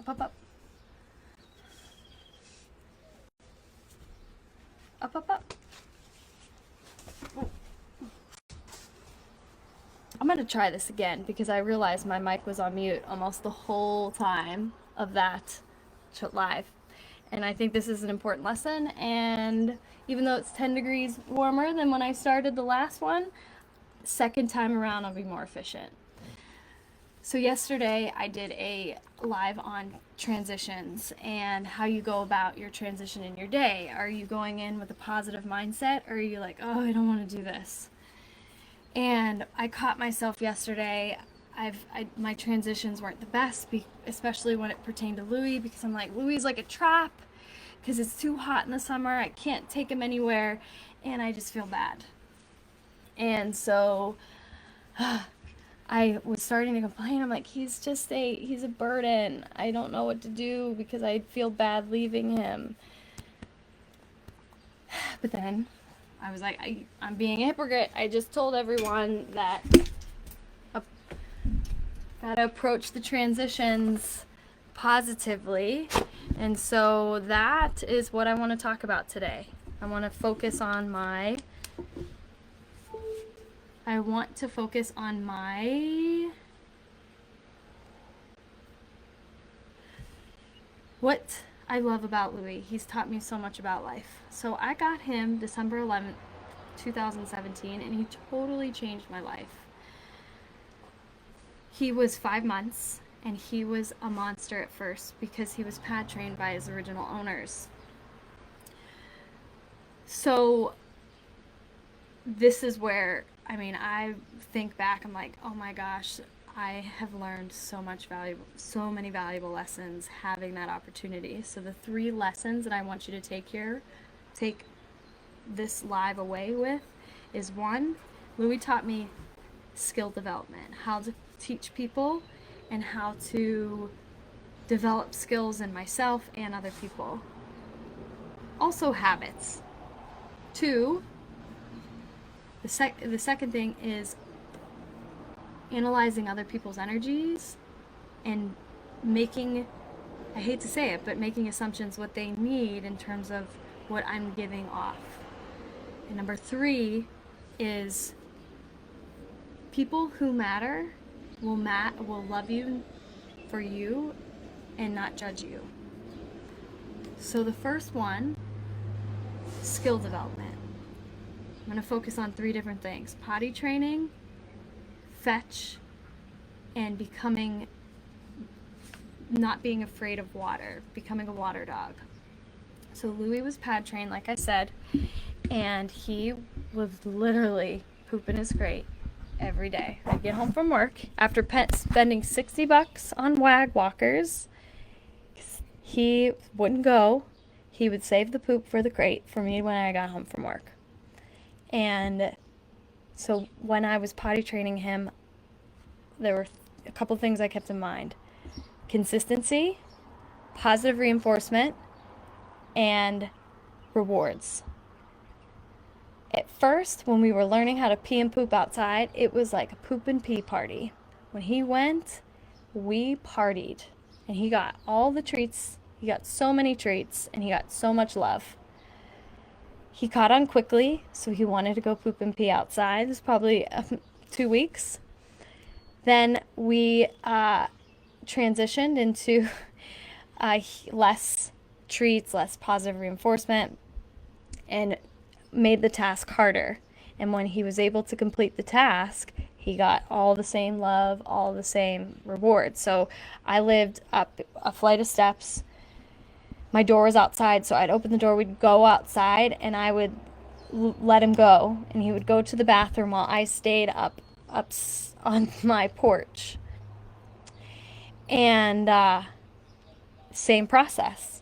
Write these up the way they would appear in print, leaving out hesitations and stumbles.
Up, up, up. Up, up, up. I'm going to try this again because I realized my mic was on mute almost the whole time of that live. And I think this is an important lesson, and even though it's 10 degrees warmer than when I started the last one, second time around I'll be more efficient. So yesterday I did a live on transitions and how you go about your transition in your day. Are you going in with a positive mindset, or are you like, oh, I don't want to do this? And I caught myself yesterday. My transitions weren't the best, especially when it pertained to Louie, because I'm like, Louie's like a trap because it's too hot in the summer. I can't take him anywhere, and I just feel bad. And so I was starting to complain. I'm like, he's a burden. I don't know what to do because I feel bad leaving him. But then I was like, I'm being a hypocrite. I just told everyone that gotta approach the transitions positively. And so that is what I want to talk about today. I want to focus on what I love about Louie. He's taught me so much about life. So I got him December 11th, 2017, and he totally changed my life. He was 5 months, and he was a monster at first because he was pad trained by his original owners. So this is where, I think back, I'm like, oh my gosh, I have learned so many valuable lessons having that opportunity. So the 3 lessons that I want you to take this live away with is 1, Louie taught me skill development, how to teach people and how to develop skills in myself and other people. Also habits. 2, the second thing is analyzing other people's energies and making, I hate to say it, but making assumptions what they need in terms of what I'm giving off. And number 3 is people who matter will love you for you and not judge you. So the first one, skill development. I'm going to focus on 3 different things: potty training, fetch, and not being afraid of water, becoming a water dog. So Louie was pad trained, like I said, and he was literally pooping his crate every day. I'd get home from work after spending $60 on wag walkers. He wouldn't go. He would save the poop for the crate for me when I got home from work. And so when I was potty training him, there were a couple things I kept in mind: consistency, positive reinforcement, and rewards. At first, when we were learning how to pee and poop outside, it was like a poop and pee party. When he went, we partied, and he got all the treats. He got so many treats, and he got so much love. He caught on quickly, so he wanted to go poop and pee outside. It was probably 2 weeks. Then we transitioned into less treats, less positive reinforcement, and made the task harder. And when he was able to complete the task, he got all the same love, all the same rewards. So I lived up a flight of steps. My door was outside, so I'd open the door, we'd go outside, and I would let him go, and he would go to the bathroom while I stayed up on my porch. And same process.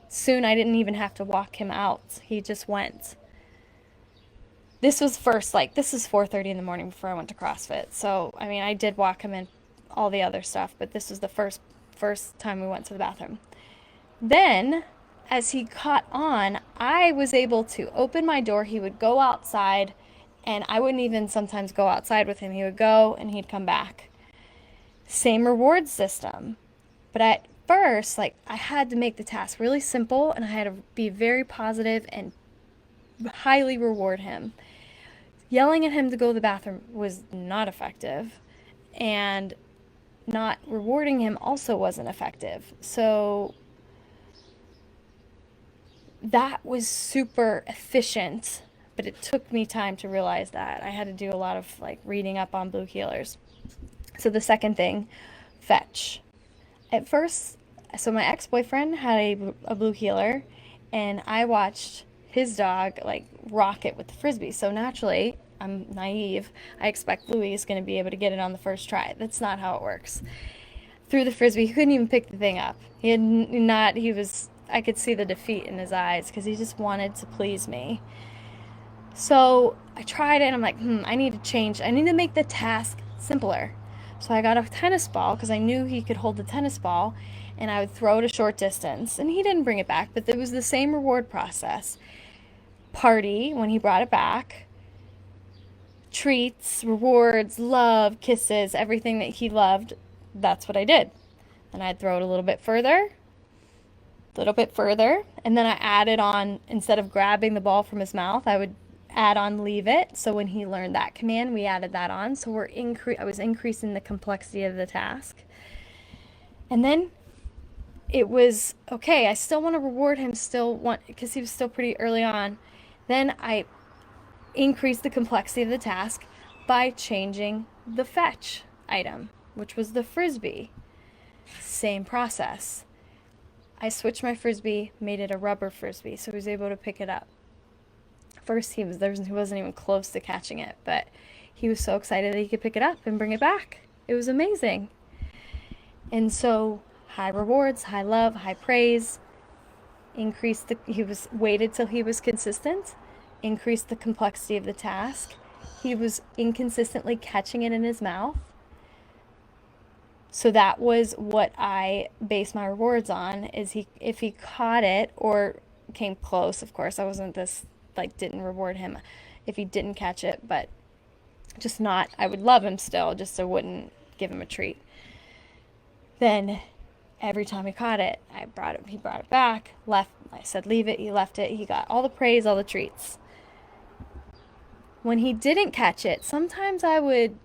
Soon I didn't even have to walk him out. He just went. This was this is 4:30 in the morning before I went to CrossFit. So, I did walk him in all the other stuff, but this was the first time we went to the bathroom. Then, as he caught on, I was able to open my door. He would go outside, and I wouldn't even sometimes go outside with him. He would go, and he'd come back. Same reward system. But first, like, I had to make the task really simple, and I had to be very positive and highly reward him. Yelling at him to go to the bathroom was not effective, and not rewarding him also wasn't effective. So that was super efficient, but it took me time to realize that. I had to do a lot of like reading up on blue heelers. So the second thing, fetch. At first, so my ex-boyfriend had a blue heeler, and I watched his dog like rock it with the frisbee. So naturally, I'm naive. I expect Louie is going to be able to get it on the first try. That's not how it works. Threw the frisbee. He couldn't even pick the thing up. I could see the defeat in his eyes because he just wanted to please me. So I tried it, and I'm like, I need to change. I need to make the task simpler. So I got a tennis ball because I knew he could hold the tennis ball, and I would throw it a short distance. And he didn't bring it back, but it was the same reward process. Party when he brought it back. Treats, rewards, love, kisses, everything that he loved. That's what I did. And I'd throw it a little bit further, and then I added on, instead of grabbing the ball from his mouth, I would add on leave it. So when he learned that command, we added that on. So I was increasing the complexity of the task. And then it was okay. I still want to reward him, because he was still pretty early on. Then I increased the complexity of the task by changing the fetch item, which was the frisbee. Same process. I switched my frisbee, made it a rubber frisbee, so he was able to pick it up. First, he wasn't even close to catching it, but he was so excited that he could pick it up and bring it back. It was amazing. And so, high rewards, high love, high praise, waited till he was consistent, increased the complexity of the task. He was inconsistently catching it in his mouth. So that was what I based my rewards on, if he caught it or came close. Of course, I wasn't didn't reward him if he didn't catch it, but I would love him still, just I wouldn't give him a treat. Then every time he caught it, he brought it back, I said leave it, he left it, he got all the praise, all the treats. When he didn't catch it, sometimes I would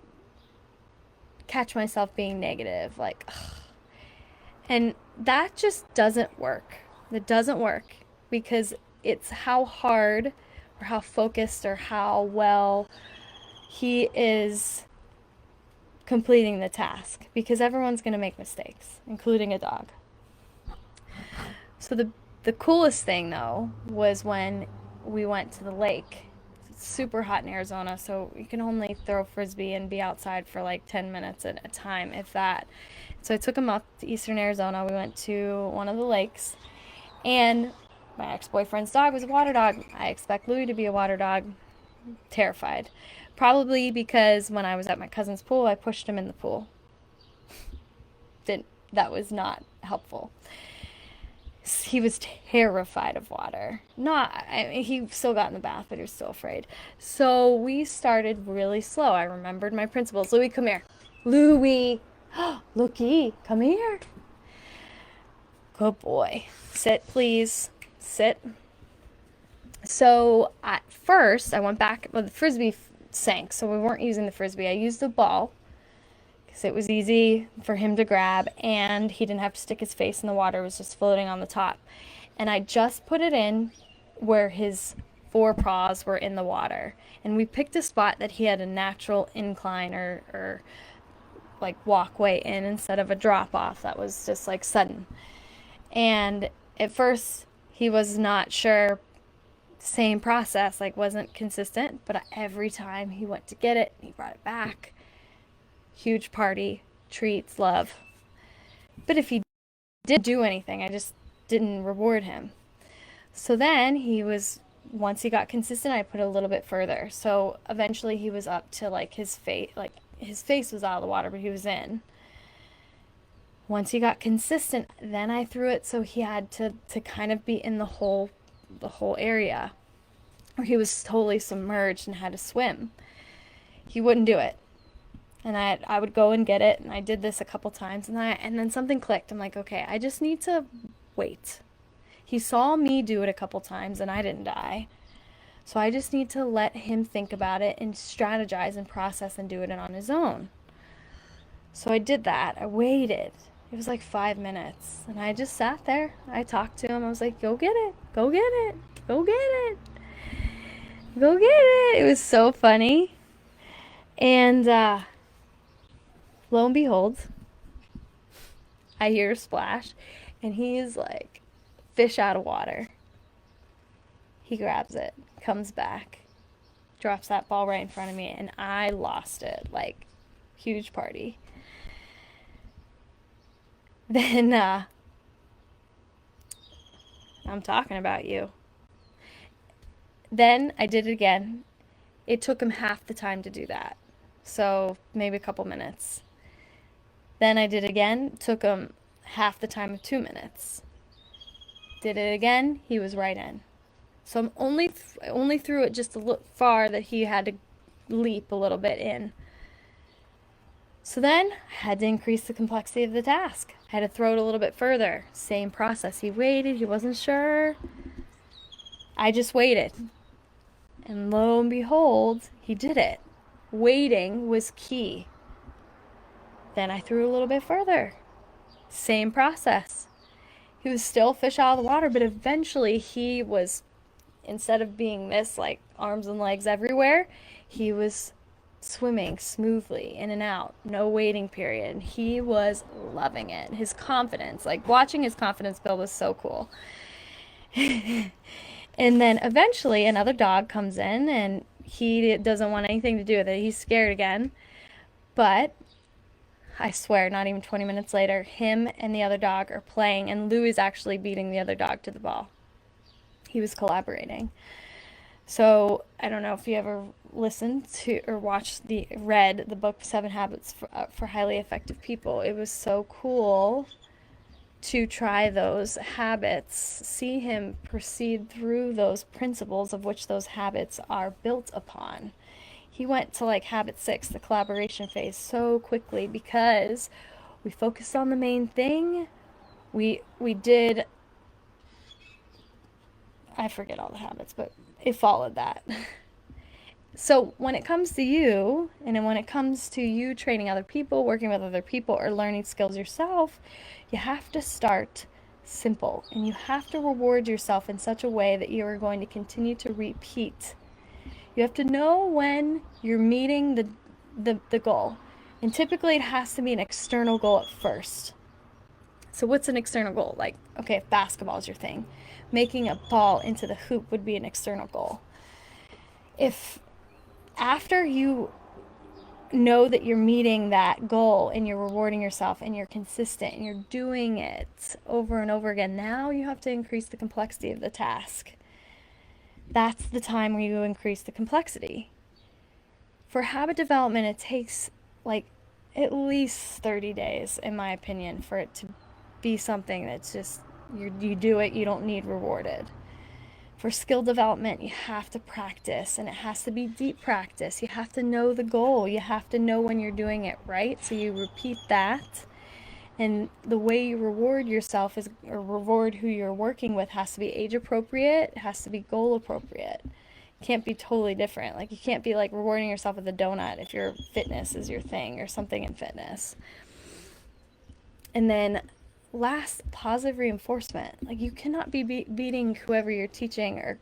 catch myself being negative, like, ugh. And that just doesn't work. It doesn't work, because it's how hard or how focused or how well he is completing the task, because everyone's going to make mistakes, including a dog. So the coolest thing, though, was when we went to the lake. It's super hot in Arizona, so you can only throw a frisbee and be outside for like 10 minutes at a time, if that. So I took him up to eastern Arizona. We went to one of the lakes, and my ex-boyfriend's dog was a water dog. I expect Louie to be a water dog. Terrified. Probably because when I was at my cousin's pool, I pushed him in the pool. That was not helpful. He was terrified of water. He still got in the bath, but he was still afraid. So we started really slow. I remembered my principles. Louie, come here. Louie. Looky, come here. Good boy. Sit, please. Sit. So at first, I went back. Well, the frisbee sank, so we weren't using the frisbee. I used the ball because it was easy for him to grab, and he didn't have to stick his face in the water. It was just floating on the top. And I just put it in where his forepaws were in the water. And we picked a spot that he had a natural incline or like walkway in, instead of a drop off that was just like sudden. And at first he was not sure. Same process, like wasn't consistent, but every time he went to get it, he brought it back. Huge party, treats, love. But if he did do anything, I just didn't reward him. So then once he got consistent, I put it a little bit further. So eventually he was up to his face was out of the water, but he was in. Once he got consistent, then I threw it so he had to kind of be in the whole area, or he was totally submerged and had to swim. He wouldn't do it. And I would go and get it, and I did this a couple times, and then something clicked. I'm like, okay, I just need to wait. He saw me do it a couple times, and I didn't die. So I just need to let him think about it and strategize and process and do it on his own. So I did that. I waited. It was like 5 minutes, and I just sat there. I talked to him. I was like, go get it. Go get it. Go get it. Go get it. It was so funny. And lo and behold, I hear a splash, and he's like fish out of water. He grabs it, comes back, drops that ball right in front of me, and I lost it. Like, huge party. Then I'm talking about you. Then I did it again. It took him half the time to do that, so maybe a couple minutes. Then I did it again. Took him half the time of 2 minutes. Did it again. He was right in. So I'm only threw it just a little far that he had to leap a little bit in. So then I had to increase the complexity of the task. I had to throw it a little bit further. Same process. He waited. He wasn't sure. I just waited. And lo and behold, he did it. Waiting was key. Then I threw a little bit further. Same process. He was still fish out of the water, but eventually he was, instead of being this, like arms and legs everywhere, he was swimming smoothly in and out, no waiting period. And he was loving it. His confidence, like watching his confidence build was so cool. And then eventually another dog comes in, and he doesn't want anything to do with it. He's scared again. But I swear, not even 20 minutes later, him and the other dog are playing, and Louie's actually beating the other dog to the ball. He was collaborating. So I don't know if you ever listened to or read the book 7 Habits for Highly Effective People. It was so cool to try those habits, see him proceed through those principles of which those habits are built upon. He went to like habit 6, the collaboration phase, so quickly because we focused on the main thing. We did, I forget all the habits, but it followed that. So when it comes to you, and then when it comes to you training other people, working with other people, or learning skills yourself, you have to start simple, and you have to reward yourself in such a way that you are going to continue to repeat. You have to know when you're meeting the goal, and typically it has to be an external goal at first. So what's an external goal? Like, okay, if basketball is your thing, making a ball into the hoop would be an external goal. If after you know that you're meeting that goal and you're rewarding yourself and you're consistent and you're doing it over and over again, now you have to increase the complexity of the task. That's the time where you increase the complexity. For habit development, it takes like at least 30 days, in my opinion, for it to be something that's just, you do it, you don't need rewarded. For skill development, you have to practice, and it has to be deep practice. You have to know the goal. You have to know when you're doing it right, so you repeat that. And the way you reward yourself or reward who you're working with has to be age appropriate. It has to be goal appropriate. It can't be totally different. Like, you can't be like rewarding yourself with a donut if your fitness is your thing or something in fitness. And then last, positive reinforcement. Like, you cannot be beating whoever you're teaching or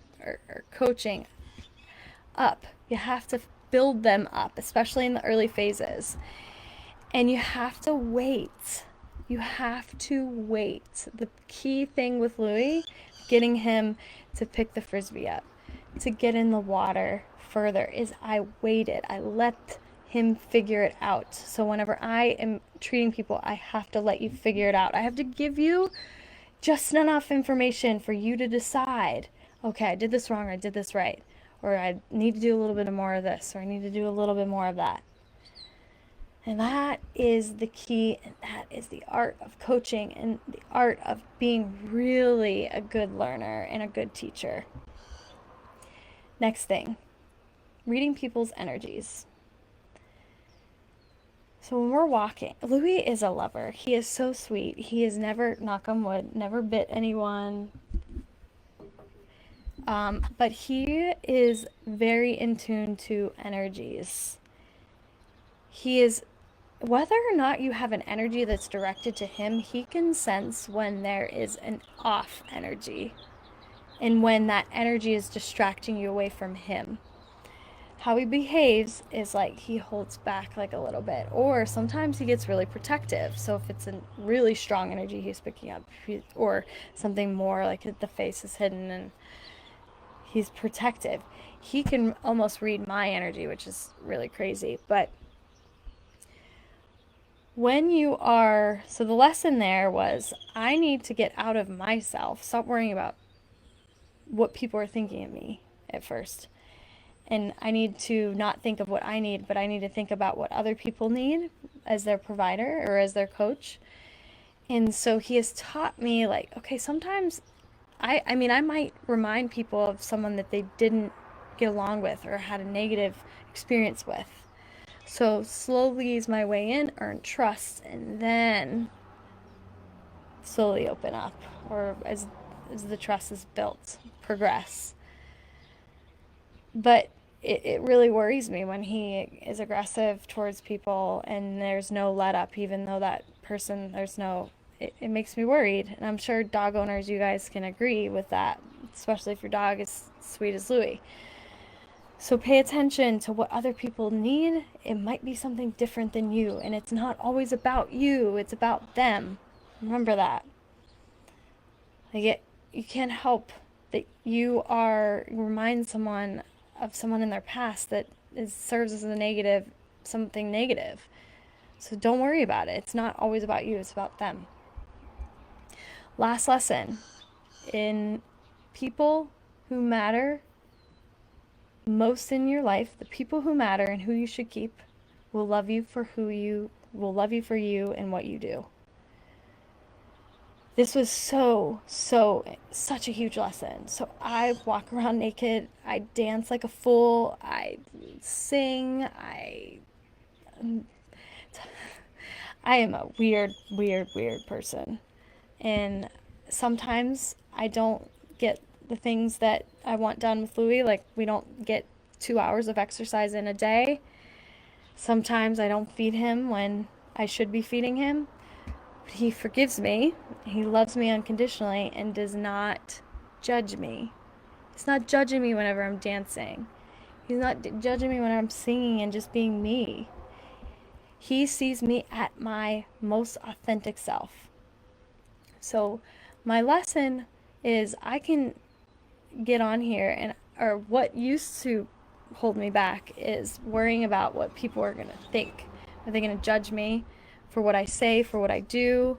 coaching up. You have to build them up, especially in the early phases. And you have to wait. You have to wait. The key thing with Louie, getting him to pick the frisbee up, to get in the water further, is I waited. I let him figure it out. So whenever I am treating people, I have to let you figure it out. I have to give you just enough information for you to decide, okay, I did this wrong, or I did this right, or I need to do a little bit more of this, or I need to do a little bit more of that. And that is the key, and that is the art of coaching and the art of being really a good learner and a good teacher. Next thing, reading people's energies. So when we're walking, Louie is a lover. He is so sweet. He has never, knock on wood, never bit anyone. But he is very in tune to energies. He is, whether or not you have an energy that's directed to him, he can sense when there is an off energy and when that energy is distracting you away from him. How he behaves is like he holds back like a little bit, or sometimes he gets really protective. So if it's a really strong energy he's picking up, or something more like the face is hidden and he's protective, he can almost read my energy, which is really crazy. But when you are, so the lesson there was, I need to get out of myself, stop worrying about what people are thinking of me at first. And I need to not think of what I need, but I need to think about what other people need as their provider or as their coach. And so he has taught me, like, okay, sometimes I mean, I might remind people of someone that they didn't get along with or had a negative experience with. So slowly ease my way in, earn trust, and then slowly open up, or as the trust is built, progress. But it really worries me when he is aggressive towards people and there's no let up, even though that person, it makes me worried. And I'm sure dog owners, you guys can agree with that, especially if your dog is sweet as Louie. So pay attention to what other people need. It might be something different than you, and it's not always about you, it's about them. Remember that. Like, you can't help that you remind someone of someone in their past that serves as something negative. So don't worry about it. It's not always about you, it's about them. Last lesson. In people who matter most in your life, the people who matter and who you should keep will love you for you and what you do. This was such a huge lesson. So I walk around naked, I dance like a fool, I sing, I am a weird person. And sometimes I don't get the things that I want done with Louie. Like, we don't get 2 hours of exercise in a day. Sometimes I don't feed him when I should be feeding him. But he forgives me. He loves me unconditionally and does not judge me. He's not judging me whenever I'm dancing. He's not judging me when I'm singing and just being me. He sees me at my most authentic self. So my lesson is, I can get on here or what used to hold me back is worrying about what people are going to think. Are they going to judge me for what I say, for what I do?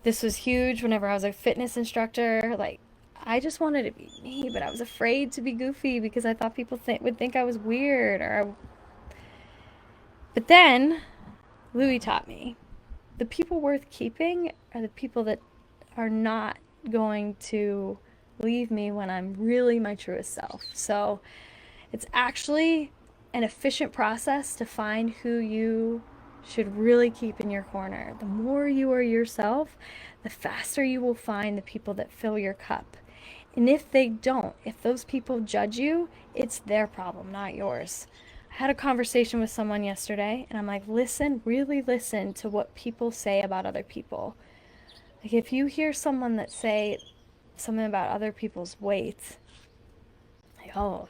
This was huge whenever I was a fitness instructor. Like, I just wanted to be me, but I was afraid to be goofy because I thought people would think I was weird. But then Louie taught me, the people worth keeping are the people that are not going to leave me when I'm really my truest self. So it's actually an efficient process to find who you should really keep in your corner. The more you are yourself, the faster you will find the people that fill your cup. And if they don't, if those people judge you, it's their problem, not yours. I had a conversation with someone yesterday, and I'm like, really listen to what people say about other people. Like, if you hear someone that say something about other people's weight, like, oh,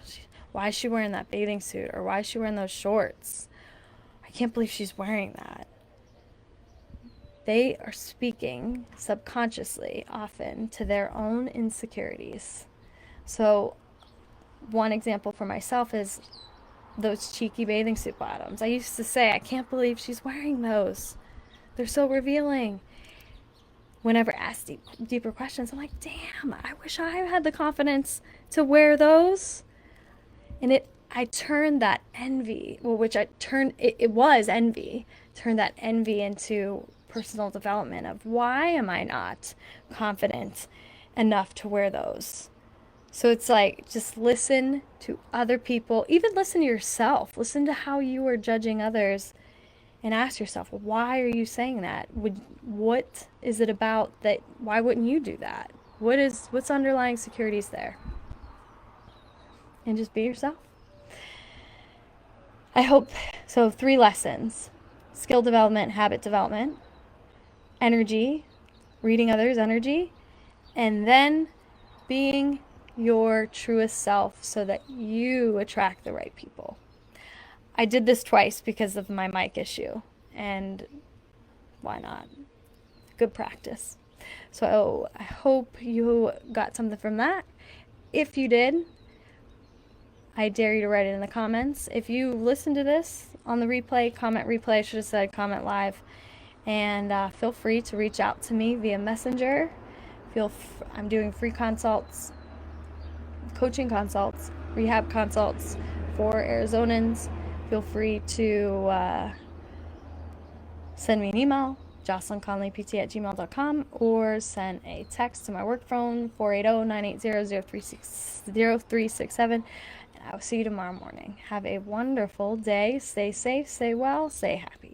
why is she wearing that bathing suit? Or why is she wearing those shorts? I can't believe she's wearing that. They are speaking subconsciously often to their own insecurities. So one example for myself is those cheeky bathing suit bottoms. I used to say, I can't believe she's wearing those. They're so revealing. Whenever asked deeper questions, I'm like, damn, I wish I had the confidence to wear those. And I turned that envy, it was envy, turned that envy into personal development of, why am I not confident enough to wear those? So it's like, just listen to other people, even listen to yourself, listen to how you are judging others, and ask yourself, why are you saying that? What is it about that? Why wouldn't you do that? What's underlying securities there? And just be yourself. I hope so. 3 lessons: skill development, habit development, energy, reading others' energy, and then being your truest self so that you attract the right people. I did this twice because of my mic issue, and why not? Good practice. So I hope you got something from that. If you did, I dare you to write it in the comments. If you listen to this on the replay, comment replay, I should have said comment live. And feel free to reach out to me via Messenger. I'm doing free consults, coaching consults, rehab consults for Arizonans. Feel free to send me an email, jocelynconleypt@gmail.com, or send a text to my work phone, 480-980-0367. I will see you tomorrow morning. Have a wonderful day. Stay safe, stay well, stay happy.